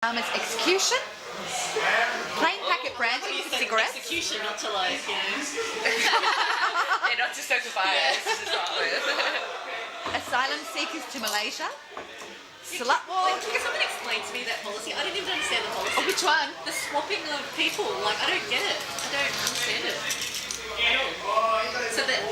It's execution, plain packet branding for cigarettes. Execution, not to like, you know. Yeah, not to sacrifice. Asylum seekers to Malaysia. Slut war. Can someone explain to me that policy? I didn't even understand the policy. Oh, which one? The swapping of people. Like, I don't get it. I don't understand it. So that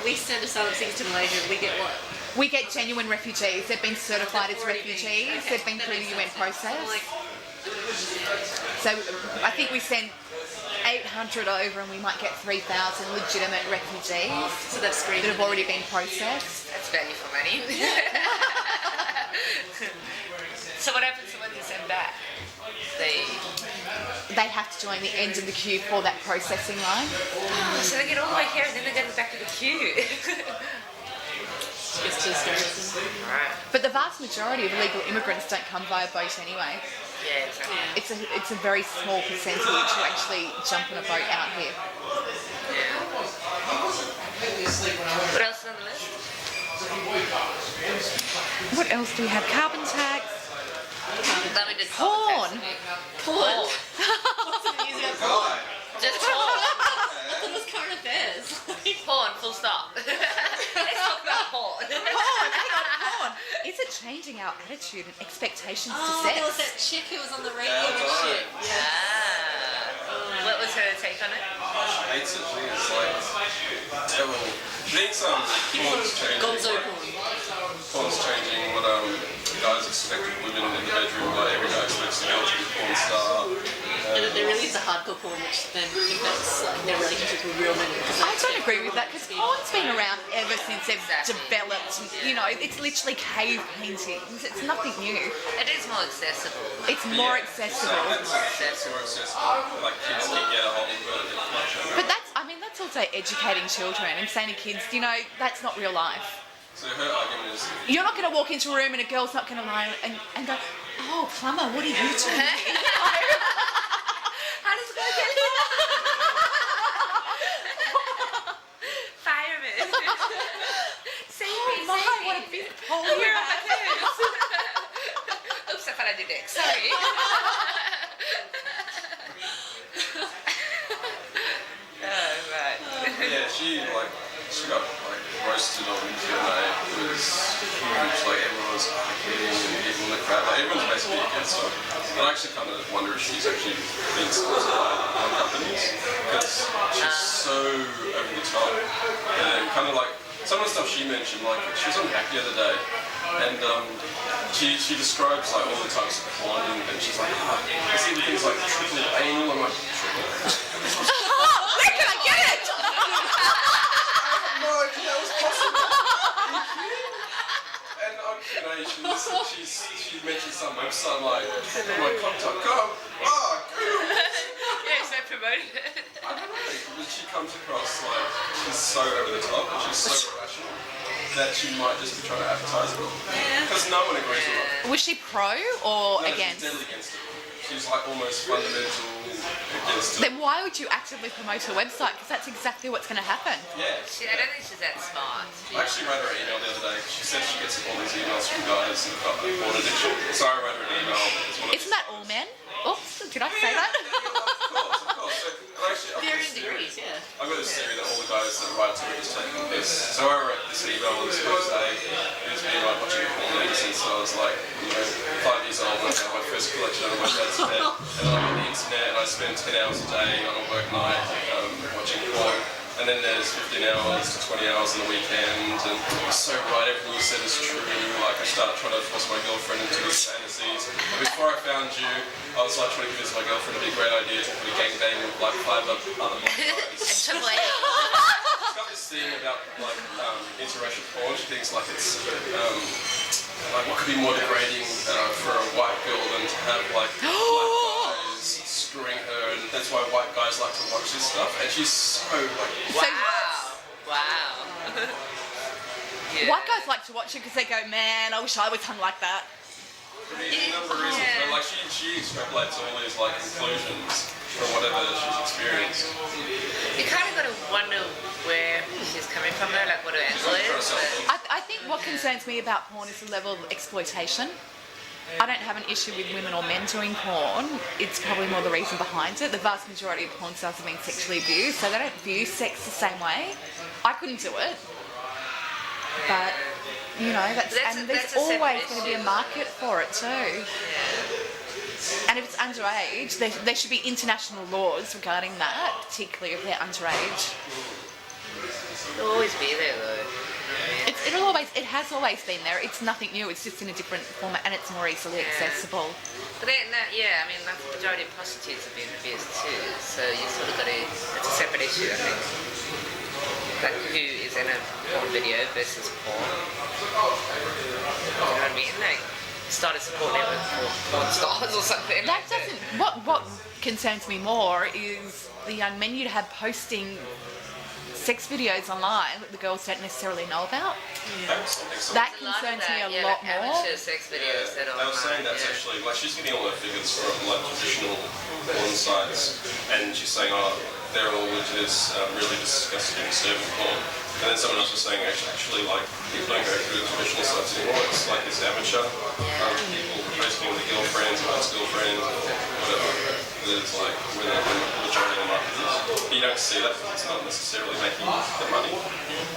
we send asylum seekers to Malaysia, we get what? We get genuine refugees. They've been certified as refugees. Okay. They've been through the UN process. Like, So I think we send 800 over and we might get 3,000 legitimate refugees so they've screened that have already been processed. That's value for money. So what happens when you send back? They have to join the end of the queue for that processing line. So they get all the way here and then they go back to the queue. it's just Right. But the vast majority of illegal immigrants don't come via boat anyway. Yeah, exactly. It's a very small percentage who actually jump on a boat out here. What else is on the list? What else do we have? Carbon tax. Then we did Porn. Porn. What's the news about porn? Just porn. I thought it was current affairs. Porn, full stop. Let's talk about porn. Porn. Is it changing our attitude and expectations to sex? There was that chick who was on the radio and shit. Yeah. What was her take on it? She hates it. She is like terrible. She thinks porn's changing. Gonzo porn. Porn's changing what guys expect of women in the bedroom, but every guy expects a girl to be a porn star. There really is a hardcore porn, which then impacts like, their relationship with real men. I don't agree with that because porn's been around ever since they've developed. You know, it's literally cave paintings. It's nothing new. It is more accessible. It's more accessible. It's more accessible. Like kids can get a hold of it much. But that's also educating children and saying to kids, you know, that's not real life. So her argument is, You're not going to walk into a room and a girl's not going to lie and go, oh, plumber, what are you doing here? How does it go again? Fireman. Save me, My, save what me. a big hole Where you are my have. hands? Oops, I thought I did it. Sorry. Oh, right. yeah, she got like roasted on Q&A. It was huge. Like everyone was hitting and hitting the crowd. Like everyone's basically against her. And I actually kind of wonder if she's actually being sponsored by porn companies because she's so over the top. And kind of like some of the stuff she mentioned, like she was on Hack the other day, and she describes like all the types of porn, and she's like, I see the things like triple anal. I'm like, triple. Where can I get it? No idea that was possible. And she mentioned some website like cock.com. Oh, Google. Yeah, so promoting it. I don't know, but she comes across like she's so over the top and she's so irrational that she might just be trying to advertise it. Because no one agrees with her. Was she pro or No, against? she's deadly against it. She's like almost fundamental against it. Then why would you actively promote her website? Because that's exactly what's going to happen. Yeah. I don't think she's that smart. I actually wrote her an email the other day. She said she gets all these emails from guys who've got like porn addiction. So I wrote her an email. Isn't that all men? Oops, did I say that? Of course. I've Varying degrees, yeah. got this theory that all the guys that write to me just taking the piss. So I wrote this email on this Thursday. It was me like watching porn ever since I was like, 5 years old. I had my first collection on my dad's bed. And then I'm on the internet and I spend 10 hours a day on a work night watching porn. And then there's 15 hours to 20 hours on the weekend, and you're so right, everything you said is true. Like, I started trying to force my girlfriend into these fantasies. And before I found you, I was like trying to convince my girlfriend it'd be a great idea to put a gangbang with like 5 other blonde guys. She's got this thing about like interracial porn. She thinks like it's like what could be more degrading for a white girl than to have like black guys screwing her, and that's why white guys like to watch this stuff. And she's so like, Wow. Yeah. White guys like to watch it because they go, man, I wish I was hung like that. a number of reasons, but like she extrapolates all these like conclusions from whatever she's experienced. You kind of got to wonder where she's coming from though, like what her angle is. But I think what concerns me about porn is the level of exploitation. I don't have an issue with women or men doing porn. It's probably more the reason behind it. The vast majority of porn stars have been sexually abused, so they don't view sex the same way. I couldn't do it. But, you know, there's that's a separate always going to be a issue. market for it too. And if it's underage, there should be international laws regarding that, particularly if they're underage. It'll always be there though. It has always been there. It's nothing new. It's just in a different format, and it's more easily accessible. But then, yeah, I mean, like, the majority of prostitutes have been abused too, so you sort of got to, it's a separate issue, I think. Like, who is in a porn video versus porn? You know what I mean? Like, start a support network for porn stars or something. That doesn't. What concerns me more is the young men you'd have posting sex videos online that the girls don't necessarily know about. That There's a lot of concerns me that, a yeah, lot like more. amateur sex videos that are I was saying online, that's yeah. actually, like, she's getting all her figures from, like, traditional porn sites, and she's saying, oh, they're all into this really disgusting, disturbing porn. And then someone else was saying, actually, like, people don't go through the traditional sites anymore. It's like this amateur, people posting with their girlfriends or ex-girlfriends or whatever. There's like, when the majority of the market is. But you don't see that because it's not necessarily making the money.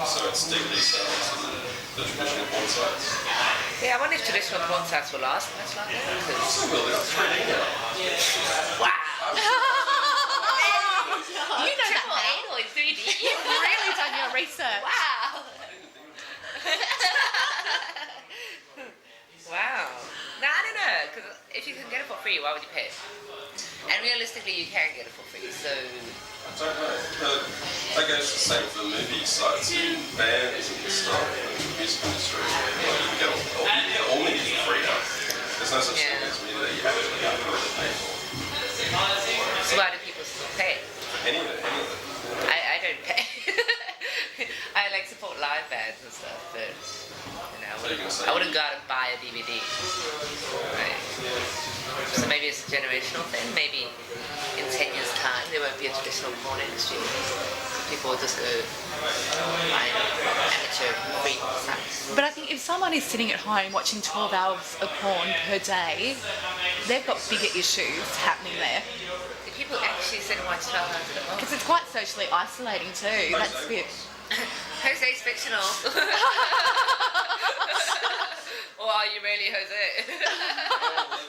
So it's DVD sales and the traditional porn sites. Yeah, I wonder if traditional porn sites will last much longer. 'cause- So well, it's 3D now. Wow! You know that, Triple mate. anal in 3D. You've really done your research. Wow! Wow. No, I don't know, because if you can get it for free, why would you pay? And realistically, you can get it for free, so... I don't know. But I guess the same for the movie sites and bands and stuff and the music industry. Like, you can get all movies for free now. There's no such thing as media that you actually have to pay for. So why do people still pay? Any of it. I don't pay. I like support live bands and stuff, but you know, I wouldn't go out and buy a DVD. Right. So maybe it's a generational thing. Maybe in 10 years' time there won't be a traditional porn industry. People will just go buy amateur free sites. But I think if someone is sitting at home watching 12 hours of porn per day, they've got bigger issues happening there. Do people actually sit and watch 12 hours at a Because it's quite socially isolating too. That's a bit. Jose's fictional. Or are you really Jose?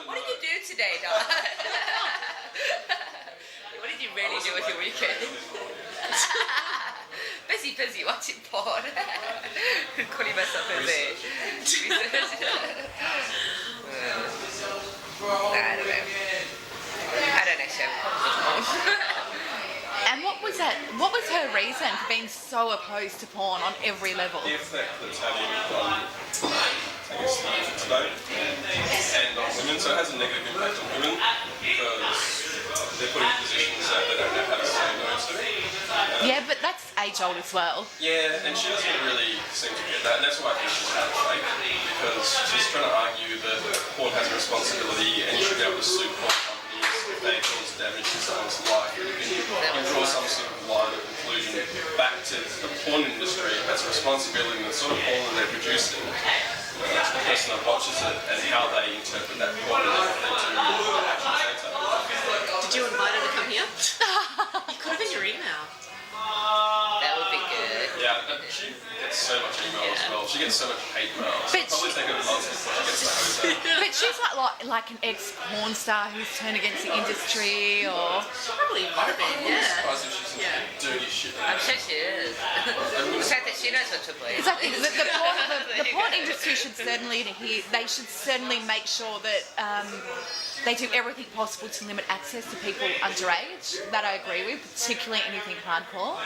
What did you do today, Don? What did you really do with your weekend? Busy watching porn. Calling myself Jose. I don't know. I don't actually have problems with porn. And what was her reason for being so opposed to porn on every level? The effect that's having on, I guess, the youth today and on women. So it has a negative impact on women because they're put in positions that they don't know how to say no to. Yeah, but that's age old as well. Yeah, and she doesn't really seem to get that, and that's why I think she's out of fake, because she's trying to argue that porn has a responsibility and you should be able to sue porn companies if they cause damage to someone's life. You can draw some sort of line of conclusion back to the porn industry has a responsibility in the sort of porn that they're producing. It's the person that watches it and how they interpret that porn and what they do and the actions they take. Did you invite her to come here? You could have in your email. That would be good. Yeah, she gets so much email as well. She gets so much hate mail. But It'll probably take her months before she gets to Jose. But she's like an ex-porn star who's turned against the industry, or Probably would have been, I'm yeah. surprised if she's into dirty shit. I'm sure she is. The fact that she knows what Triple A is. exactly the porn industry should certainly they should certainly make sure that they do everything possible to limit access to people underage. That I agree with, particularly anything hardcore.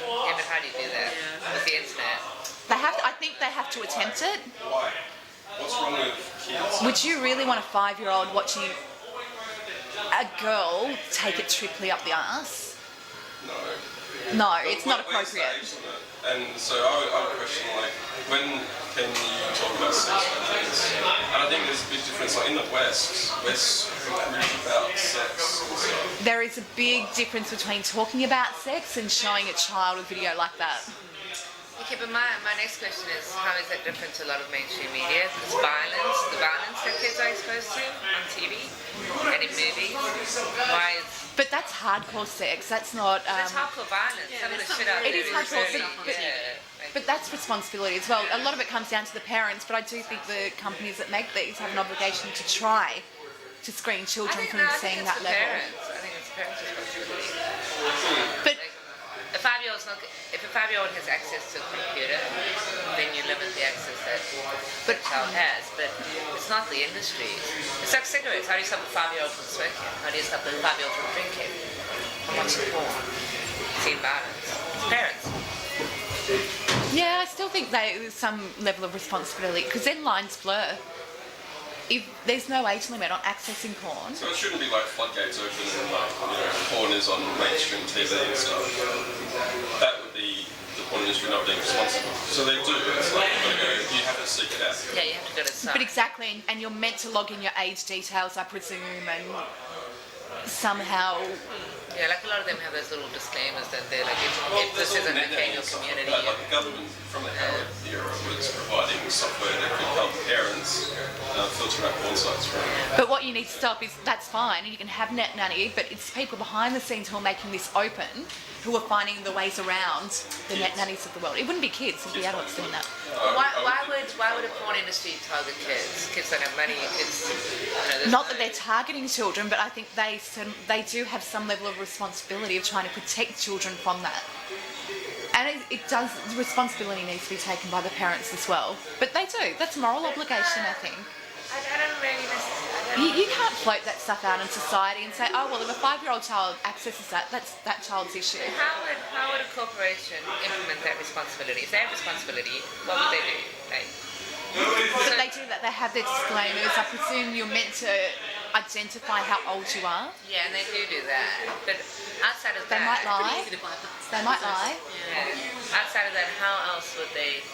Yeah, but how do you do that? With the internet? I think they have to attempt it. Why? What's wrong with kids? Would you really want a 5-year-old watching a girl take it triply up the arse? No. No, But it's not where's the appropriate. age limit? And so I would question, like, when can you talk about sex with kids? And I think there's a big difference. Like, in the West, we're super crucial about sex and stuff. There is a big difference between talking about sex and showing a child a video like that. You Okay, but my next question is, how is that different to a lot of mainstream media? Because the violence that kids are exposed to on TV and in movies, why is... But that's hardcore sex. That's not. That's hardcore violence. Yeah, Some of the there's shit some out there It is is hardcore, really... but- Yeah. Like, But that's responsibility as well. A lot of it comes down to the parents, but I do think the companies that make these have an obligation to try to screen children from seeing that level. I think it's parents' responsibility. But Like, if a 5-year-old has access to a computer, then you limit the access that But- child has. But it's not the industry. It's like cigarettes. How do you stop a 5-year-old from smoking? How do you stop a 5-year-old from drinking? From watching porn? Seeing violence. It's parents. yeah, I still think there's some level of responsibility because then lines blur. If there's no age limit on accessing porn, So it shouldn't be like floodgates open and like, porn is on mainstream TV and stuff. That would be the porn industry not being responsible. So they do. It's like you have to seek it out. Yeah, you have to go to the but site. exactly, and you're meant to log in your age details, I presume, and somehow. Yeah, like a lot of them have those little disclaimers that they're like, if this isn't okay in your community, But like the government from the Howard era was providing software that could help parents filter out porn sites for them. But what you need to stop is that's fine, and you can have net nanny, but it's people behind the scenes who are making this open, who are finding the ways around the net nannies of the world. It wouldn't be kids; it'd be adults doing that. why would a porn industry target kids? Kids don't have money. Kids, there's Not that they're targeting children, but I think they do have some level of responsibility of trying to protect children from that. And it does, the responsibility needs to be taken by the parents as well. But they do. That's a moral obligation, I think. I don't really necessarily. You can't float that stuff out in society and say, oh, well, if a 5-year-old child accesses that, that's that child's issue. How would a corporation implement that responsibility? If they have responsibility, what would they do? Like, But they do that. They have their disclaimers. I presume you're meant to identify how old you are. yeah, and they do that. But outside of They that, might lie. Easy to bypass. They might lie. yeah, outside of that, how else would they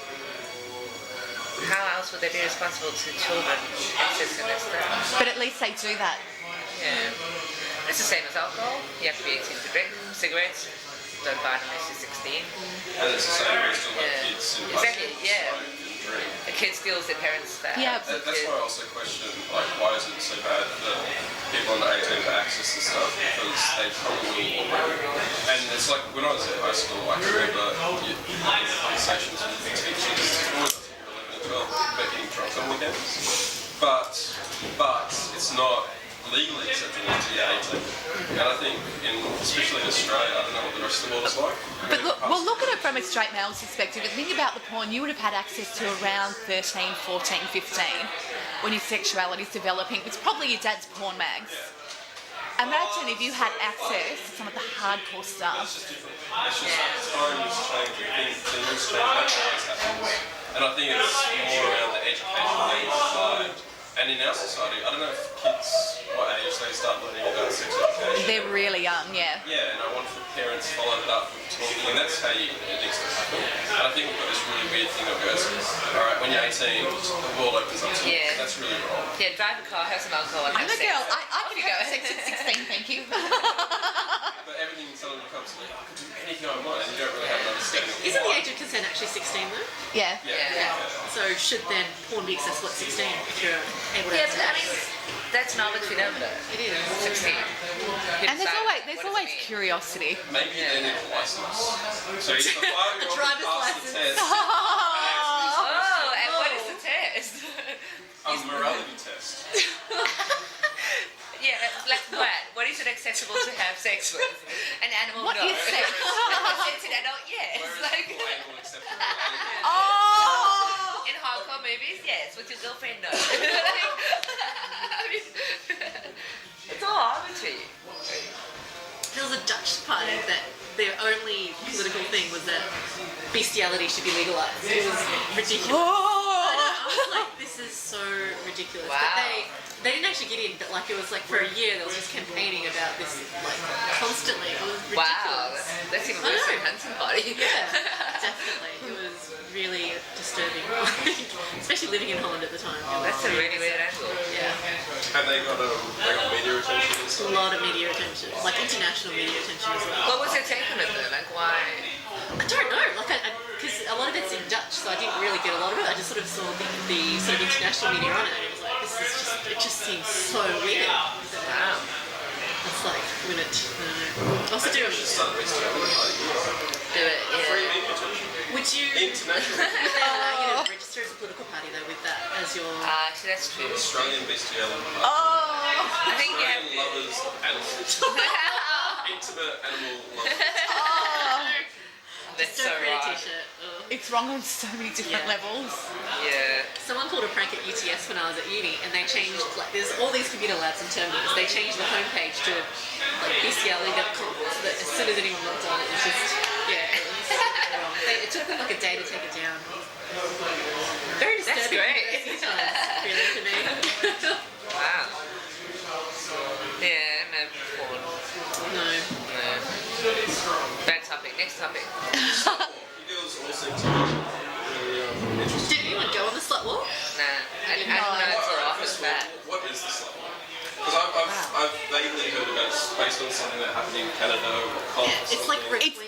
be responsible to children accessing this stuff? But at least they do that. Yeah. It's the same as alcohol. You have to be 18 to drink. Cigarettes, don't buy them unless you're 16. And it's the same, we still have Yeah. kids in Exactly, high school yeah. smoke and drink. A kid steals their parents' stuff. Yeah. That's why I also question, like, why is it so bad that people under 18 have access to stuff? Because they probably already. And it's like, when I was in high school, I can remember conversations with teachers, always I think you're 11 or 12, about getting drunk on weekends. But it's not legally accepted until you're 18. And I think, especially in Australia, I don't know what the rest of the world is like. But look at it from a straight male's perspective. And think about the porn. You would have had access to around 13, 14, 15 when your sexuality is developing. It's probably your dad's porn mags. Imagine if you had access to some of the hardcore It's stuff. just different. It's just times change and things change. That always happens. And I think it's more around the education side. And in our society, I don't know if kids, what age they start learning about sex education. They're really young, yeah. Yeah, and I want the parents to follow it up with talking, and that's how it needs to happen. And I think we've got this really weird thing that goes, all right, when you're 18, the world opens up to you. Yeah. That's really wrong. Yeah, drive a car, have some alcohol, and I'm have a sex. girl. I Off can you have go. sex at 16, thank you. But everything suddenly becomes like, I can do anything I want, and you don't really have an understanding of Isn't the why. age of consent actually 16 though? Yeah. Yeah. So should then porn be accessible at 16 if you're able to Yeah, access but I it? mean, that's an arbitrary number. It is. 16. And there's always curiosity. Maybe they need a license. So if a 5-year-old driver's can pass the license. test, Oh, and what is the test? a morality test. Yeah, like what is it acceptable to have sex with? An animal? What no. is sex? It's an adult, yes. Where is Like, animal acceptable? Animal- Oh! in hardcore movies, yes. With your girlfriend, no. It's all arbitrary. There was a Dutch party that their only political thing was that bestiality should be legalized. It was ridiculous. I was like, this is so ridiculous. Wow. But they didn't actually get in, but like it was like for a year there was just campaigning about this like constantly. It was Wow, ridiculous. that's even I worse than know. Hanson Party. Yeah, definitely. It was really disturbing. Especially living in Holland at the time. It was That's a really weird angle. yeah. And they got media attention and A stuff. lot of media attention. Like international media attention as well. What was your take on it though? Like, why? I don't know, like, because a lot of it's in Dutch, so I didn't really get a lot of it. I just sort of saw the sort of international media on it, and it was like, this is just, it just seems so weird. Wow. It's like, I don't know. Also do Just start bestiality. Do it, Free yeah. media attention. would you International. register as a political party though with that as your Actually, that's true. Australian bestiality. Oh. I think you have Australian lovers of animals. Intimate animal lovers. That's so don't create a wrong. t-shirt? Ugh. It's wrong on so many different Yeah. levels. Yeah. Someone pulled a prank at UTS when I was at uni, and they changed, like, there's all these computer labs and terminals. They changed the homepage to like bestiality.com, so that as soon as anyone logged on, it was just, yeah, it was wrong. It took them like a day to take it down. Very That's disturbing. great. Times, really, for me. Wow. Yeah, no porn. No. No. Bad topic. Next topic. You girls all seem to be really interested. Did anyone go on the slut walk? Nah. I don't know until after that. What is this like? Because I've vaguely heard about it. It's based on something that happened in Canada or Colombia. Yeah, it's like It's